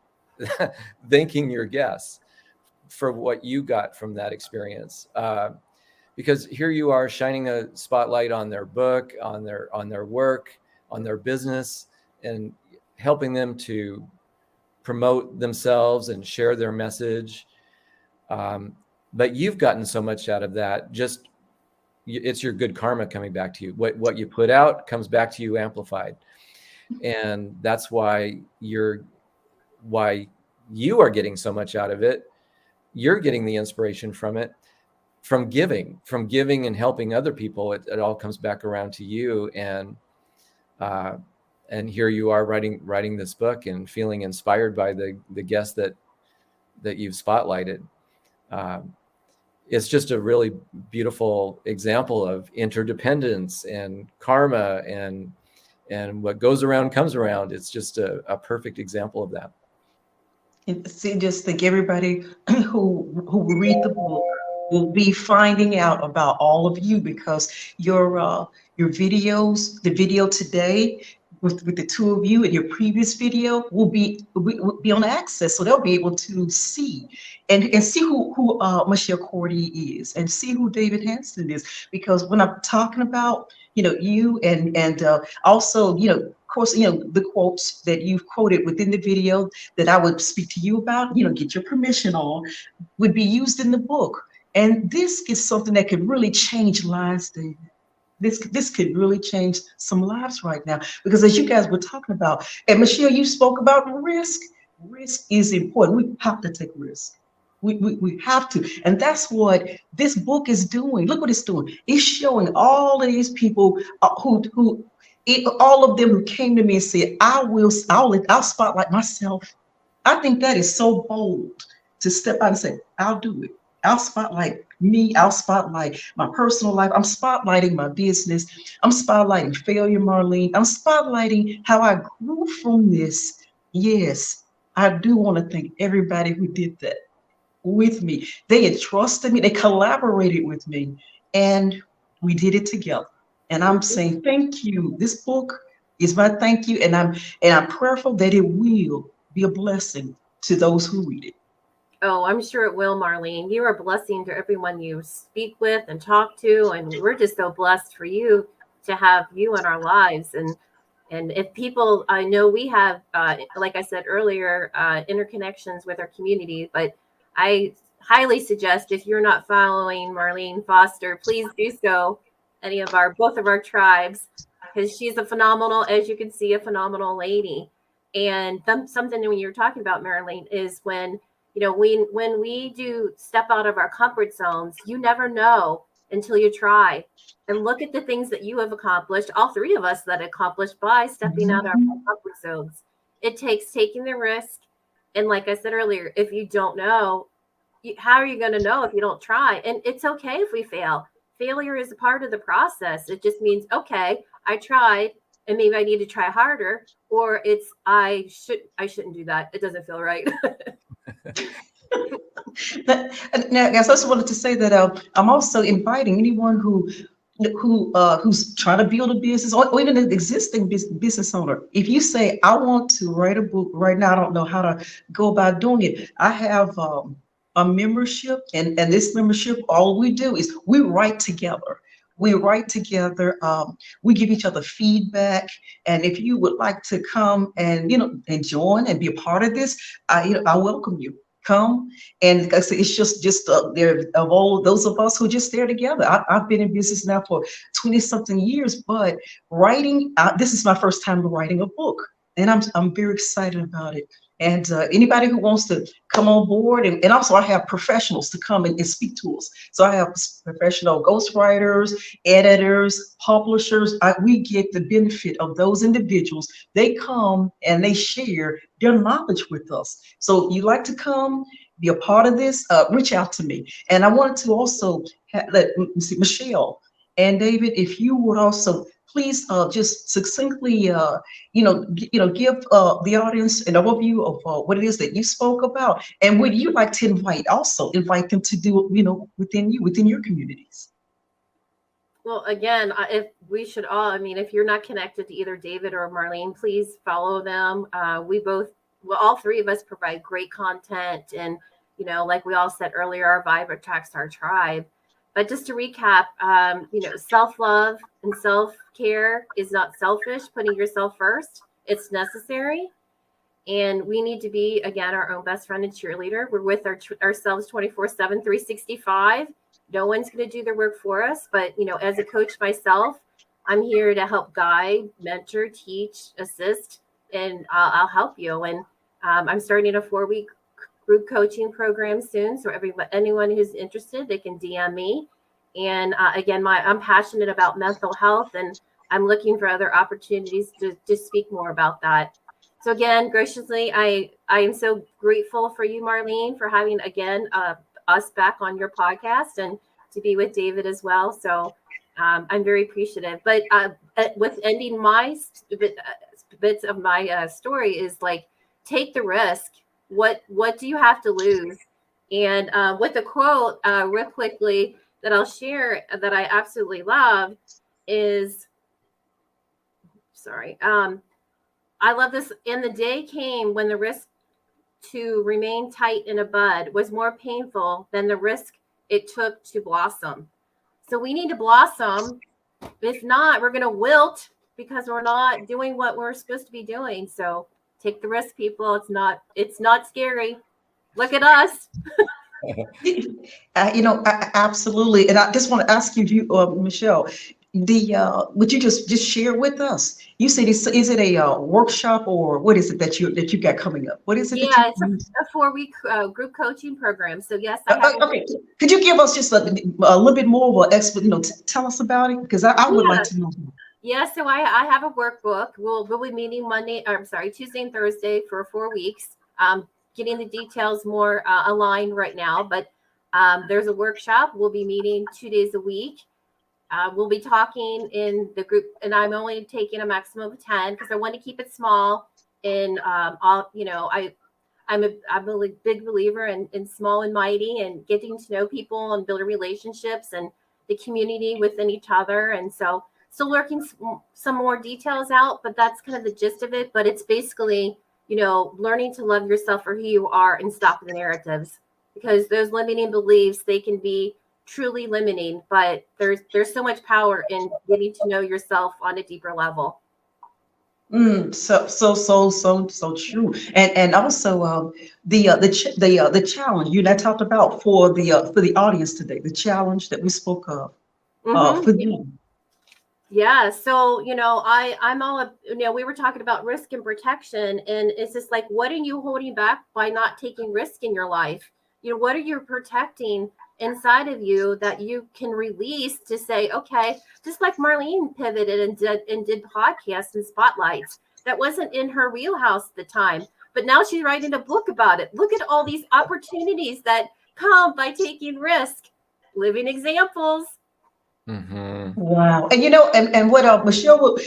thanking your guests for what you got from that experience. Because here you are shining a spotlight on their book, on their work, on their business, and helping them to promote themselves and share their message. But you've gotten so much out of that. It's your good karma coming back to you. What you put out comes back to you amplified. And that's why you are getting so much out of it. You're getting the inspiration from it, from giving and helping other people. It all comes back around to you. And here you are writing this book and feeling inspired by the guests that you've spotlighted. It's just a really beautiful example of interdependence and karma, and what goes around comes around. It's just a perfect example of that. And see, just think everybody who read the book will be finding out about all of you, because your videos, the video today with the two of you and your previous video will be on access, so they'll be able to see and see who Michelle Cordy is, and see who David Hanson is. Because when I'm talking about you and also of course the quotes that you've quoted within the video that I would speak to you about, get your permission on, would be used in the book. And this is something that could really change lives, David. This could really change some lives right now, because as you guys were talking about, and Michelle, you spoke about risk. Risk is important. We have to take risk. We have to. And that's what this book is doing. Look what it's doing. It's showing all of these people all of them who came to me and said, I'll spotlight myself. I think that is so bold to step out and say, I'll do it. I'll spotlight me. I'll spotlight my personal life. I'm spotlighting my business. I'm spotlighting failure, Marlene. I'm spotlighting how I grew from this. Yes, I do want to thank everybody who did that with me. They entrusted me. They collaborated with me, and we did it together. And I'm saying thank you. This book is my thank you, and I'm prayerful that it will be a blessing to those who read it. Oh, I'm sure it will, Marlene. You are a blessing to everyone you speak with and talk to, and we're just so blessed for you to have you in our lives. And if people, I know we have, like I said earlier, interconnections with our community, but I highly suggest if you're not following Marlene Foster, please do so. Both of our tribes, because she's a phenomenal, as you can see, a phenomenal lady. And something when you're talking about Marlene is when when we do step out of our comfort zones, you never know until you try. And look at the things that you have accomplished, all three of us that accomplished by stepping out of our comfort zones. It takes taking the risk. And like I said earlier, if you don't know, how are you going to know if you don't try? And it's okay if we fail. Failure is a part of the process. It just means, okay, I tried and maybe I need to try harder, or it's I shouldn't do that. It doesn't feel right. Now, guys, I also wanted to say that I'm also inviting anyone who's trying to build a business, or even an existing business owner. If you say, I want to write a book right now, I don't know how to go about doing it. I have a membership, and this membership, all we do is we write together. We write together. We give each other feedback, and if you would like to come and and join and be a part of this, I welcome you. Come, and like I said, it's just there of all those of us who just there together. I've been in business now for 20 something years, but writing, this is my first time writing a book, and I'm very excited about it. And anybody who wants to come on board, and also I have professionals to come and speak to us. So I have professional ghostwriters, editors, publishers. We get the benefit of those individuals. They come and they share their knowledge with us. So you like to come, be a part of this, reach out to me. And I wanted to also let Michelle and David, if you would also please just succinctly, give the audience an overview of what it is that you spoke about, and would you like to invite them to do, within your communities? Well, again, if we should all, if you're not connected to either David or Marlene, please follow them. All three of us provide great content. And, like we all said earlier, our vibe attracts our tribe. But just to recap, self-love and self-care is not selfish, putting yourself first. It's necessary. And we need to be, again, our own best friend and cheerleader. We're with ourselves 24/7, 365. No one's going to do the work for us. But, as a coach myself, I'm here to help guide, mentor, teach, assist, and I'll help you. And I'm starting a 4-week group coaching program soon. So anyone who's interested, they can DM me. And again, I'm passionate about mental health, and I'm looking for other opportunities to speak more about that. So again, graciously, I am so grateful for you, Marlene, for having, again, us back on your podcast, and to be with David as well. So I'm very appreciative. But with ending my bits of my story is like, take the risk. What do you have to lose? And with a quote real quickly that I'll share that I absolutely love is, I love this. And the day came when the risk to remain tight in a bud was more painful than the risk it took to blossom. So we need to blossom. If not, we're going to wilt because we're not doing what we're supposed to be doing. So take the risk, people. It's not scary. Look at us. Absolutely. And I just want to ask you, Michelle, would you just share with us? You said, is it a workshop, or what is it that you got coming up? What is it? Yeah, it's a 4-week group coaching program. So yes, I have. Okay. Could you give us just a little bit more of an tell us about it? Because I would like to know. Yeah, so I have a workbook. We'll be meeting Tuesday and Thursday for 4 weeks. Getting the details more aligned right now, but There's a workshop. We'll be meeting 2 days a week. We'll be talking in the group, and I'm only taking a maximum of 10 because I want to keep it small. And I'm a big believer in small and mighty and getting to know people and building relationships and the community within each other. And so still working some more details out, but that's kind of the gist of it. But it's basically, learning to love yourself for who you are and stop the narratives, because those limiting beliefs, they can be truly limiting, but there's so much power in getting to know yourself on a deeper level. So true. And also the challenge you and I talked about for the audience today, the challenge that we spoke of for them. Yeah. So, I'm all, we were talking about risk and protection, and it's just like, what are you holding back by not taking risk in your life? What are you protecting inside of you that you can release to say, okay, just like Marlene pivoted and did podcasts and spotlights. That wasn't in her wheelhouse at the time, but now she's writing a book about it. Look at all these opportunities that come by taking risk. Living examples. Wow. And what Michelle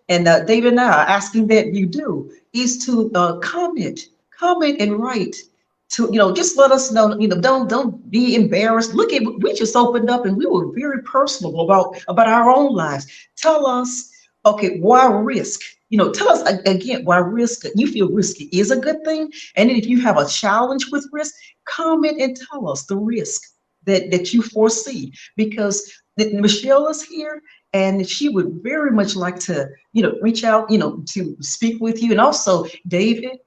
and David and I are asking that you do is to comment and write to, just let us know, don't be embarrassed. Look at, we just opened up and we were very personal about our own lives. Tell us, okay, why risk? Tell us again why risk, you feel risky is a good thing. And then if you have a challenge with risk, comment and tell us the risk that you foresee, because Michelle is here and she would very much like to, reach out, to speak with you. And also David,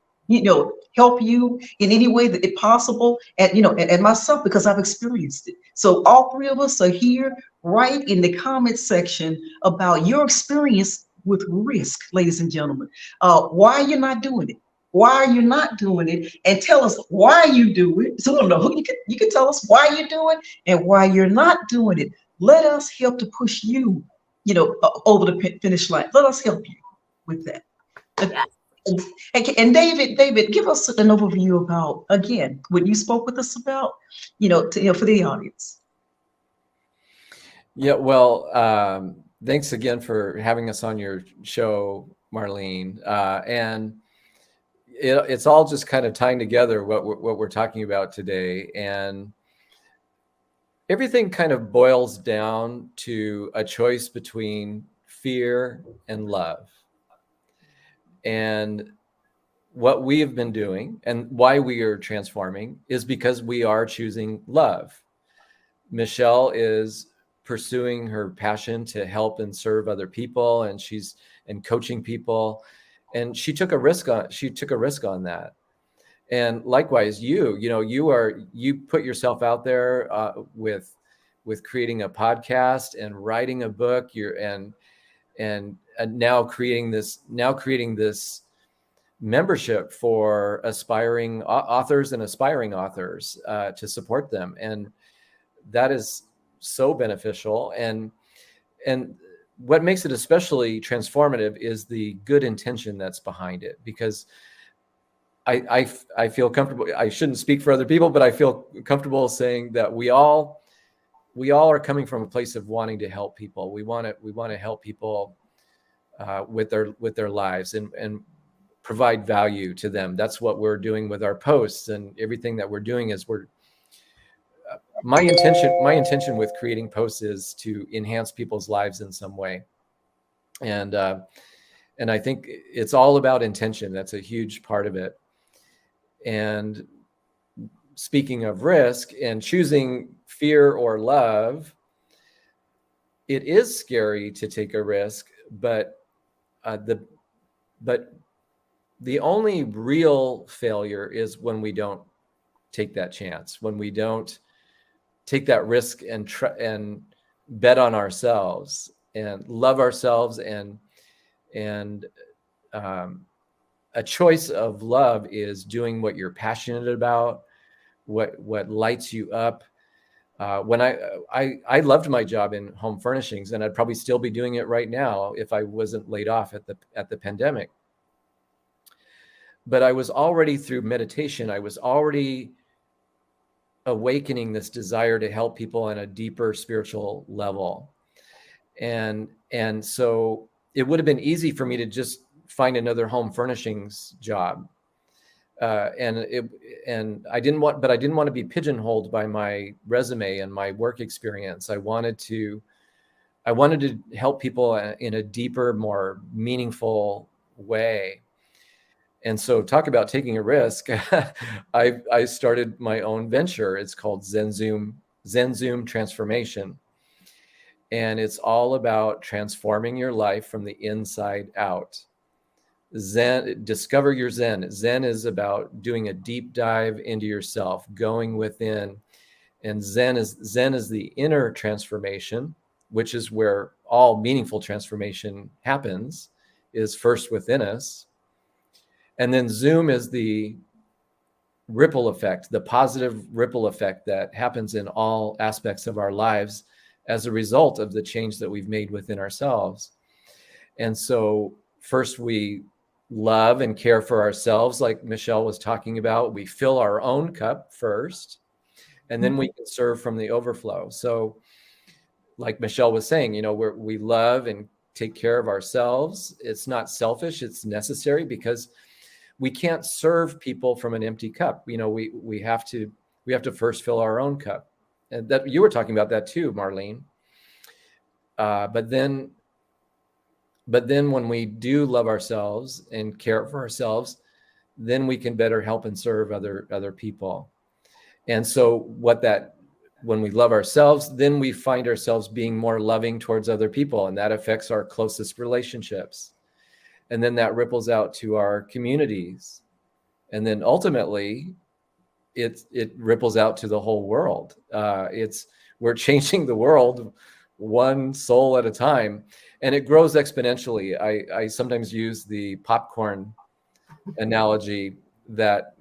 help you in any way that it possible. And myself, because I've experienced it. So all three of us are here. Write in the comment section about your experience with risk, ladies and gentlemen. Why you're not doing it. Why are you not doing it? And tell us why you do it. So I don't know who you can tell us why you do it and why you're not doing it. Let us help to push you, over the finish line. Let us help you with that. Yes. And David, give us an overview about, again, what you spoke with us about, for the audience. Yeah, well, thanks again for having us on your show, Marlene. And it's all just kind of tying together what we're talking about today. And everything kind of boils down to a choice between fear and love. And what we have been doing and why we are transforming is because we are choosing love. Michelle is pursuing her passion to help and serve other people, and she's coaching people, and she took a risk on that. And likewise, you put yourself out there with creating a podcast and writing a book. And now creating this membership for aspiring authors and aspiring authors to support them, and that is so beneficial. And what makes it especially transformative is the good intention that's behind it, because I feel comfortable. I shouldn't speak for other people, but I feel comfortable saying that we all are coming from a place of wanting to help people. We want to help people with their lives and provide value to them. That's what we're doing with our posts, and everything that we're doing is my intention with creating posts is to enhance people's lives in some way. And I think it's all about intention. That's a huge part of it. And speaking of risk and choosing fear or love, it is scary to take a risk, but the only real failure is when we don't take that chance, when we don't take that risk and bet on ourselves and love ourselves. And a choice of love is doing what you're passionate about, what lights you up. When I loved my job in home furnishings, and I'd probably still be doing it right now if I wasn't laid off at the pandemic. But I was already, through meditation, I was already awakening this desire to help people on a deeper spiritual level. And so it would have been easy for me to just find another home furnishings job. And I didn't want to be pigeonholed by my resume and my work experience. I wanted to help people in a deeper, more meaningful way. And so talk about taking a risk. I started my own venture. It's called ZenZoom Transformation. And it's all about transforming your life from the inside out. Discover your Zen. Zen is about doing a deep dive into yourself, going within. And Zen is the inner transformation, which is where all meaningful transformation happens, is first within us. And then Zoom is the ripple effect, the positive ripple effect that happens in all aspects of our lives as a result of the change that we've made within ourselves. And so first we love and care for ourselves, like Michelle was talking about. We fill our own cup first, and then we can serve from the overflow. So like Michelle was saying, we love and take care of ourselves. It's not selfish, it's necessary, because we can't serve people from an empty cup. We have to first fill our own cup. And that you were talking about that too, Marlene. But then when we do love ourselves and care for ourselves, then we can better help and serve other people. And so when we love ourselves, then we find ourselves being more loving towards other people, and that affects our closest relationships. And then that ripples out to our communities. And then ultimately, it ripples out to the whole world. We're changing the world one soul at a time, and it grows exponentially. I sometimes use the popcorn analogy that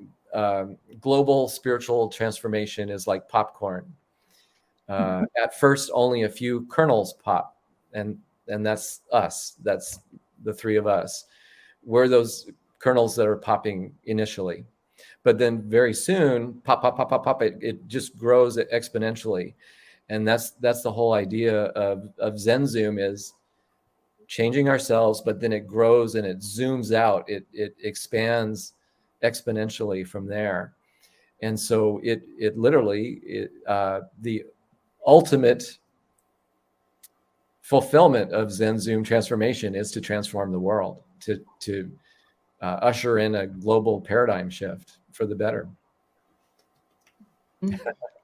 global spiritual transformation is like popcorn. At first, only a few kernels pop, and that's us. That's the three of us. We're those kernels that are popping initially, but then very soon, pop. It just grows exponentially, and that's the whole idea of ZenZoom, is changing ourselves, but then it grows and it zooms out. It expands exponentially from there, and so it literally the ultimate fulfillment of ZenZoom transformation is to transform the world, to usher in a global paradigm shift for the better.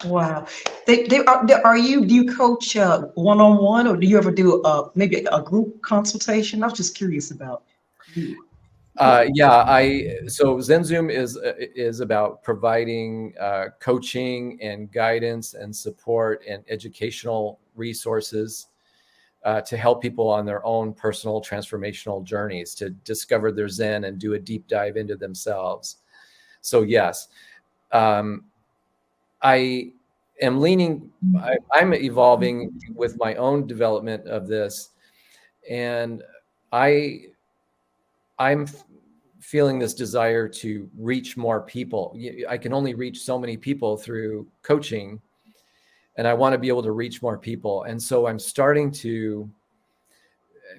Wow. Do you coach one-on-one, or do you ever do maybe a group consultation? I was just curious about you. So ZenZoom is about providing coaching and guidance and support and educational resources to help people on their own personal transformational journeys, to discover their Zen and do a deep dive into themselves. So yes, I'm evolving with my own development of this, and I'm feeling this desire to reach more people. I can only reach so many people through coaching, and I want to be able to reach more people. And so I'm starting to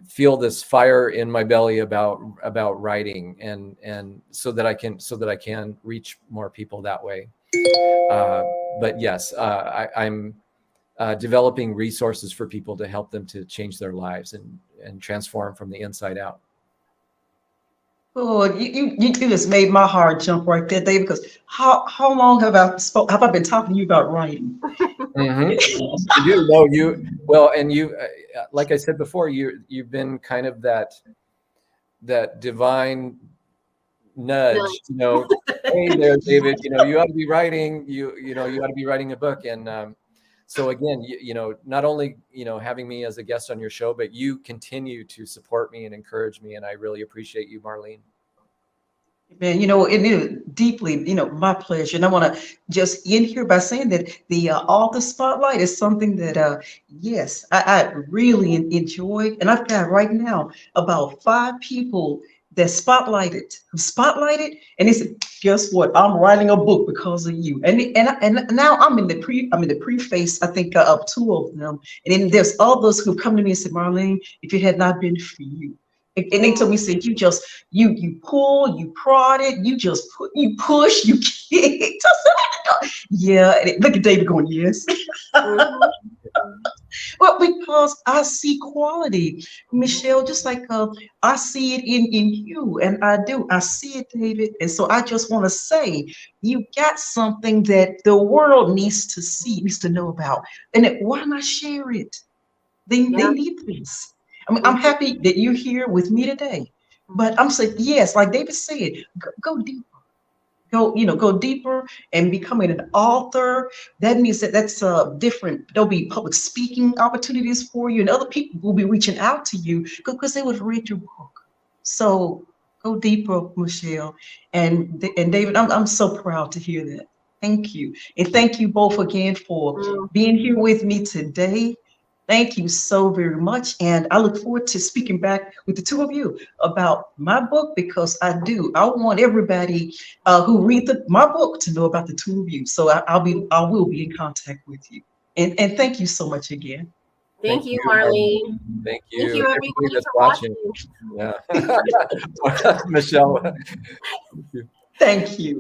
feel this fire in my belly about writing, and so that I can reach more people that way. But yes, I'm developing resources for people to help them to change their lives and transform from the inside out. Oh, you just made my heart jump right there, David. Because how long have I been talking to you about writing? Mm-hmm. You do. No, and you, like I said before, you've been kind of that divine nudge. Hey there, David. You ought to be writing. You ought to be writing a book. And so again, not only having me as a guest on your show, but you continue to support me and encourage me, and I really appreciate you, Marlene. Man, it is deeply, my pleasure. And I want to just end here by saying that the author spotlight is something that, yes, I really enjoy. And I've got right now about 5 people that spotlighted, and they said, "Guess what? I'm writing a book because of you." And now I'm in the preface. I think of two of them, and then there's others who come to me and said, "Marlene, if it had not been for you," and they told me, said, "You pull, you prodded, you push, you kicked." I said, "Yeah." And look at David going, "Yes." Mhm. Well, because I see quality, Michelle, just like I see it in you, and I do. I see it, David. And so I just want to say, you got something that the world needs to see, needs to know about. And why not share it? They Yeah. need this. I mean, I'm Mhm. happy that you're here with me today. But I'm saying, yes, like David said, go deep. Go deeper and becoming an author. That means that's different. There'll be public speaking opportunities for you, and other people will be reaching out to you because they would read your book. So go deeper, Michelle. And David, I'm so proud to hear that. Thank you. And thank you both again for Mm. being here with me today. Thank you so very much. And I look forward to speaking back with the two of you about my book, because I want everybody who read my book to know about the two of you. So I will be in contact with you. And thank you so much again. Thank you, Marlene. Marlene. Thank Thank you. you, Everybody everybody, that's for watching. watching. Yeah. Michelle. Thank you.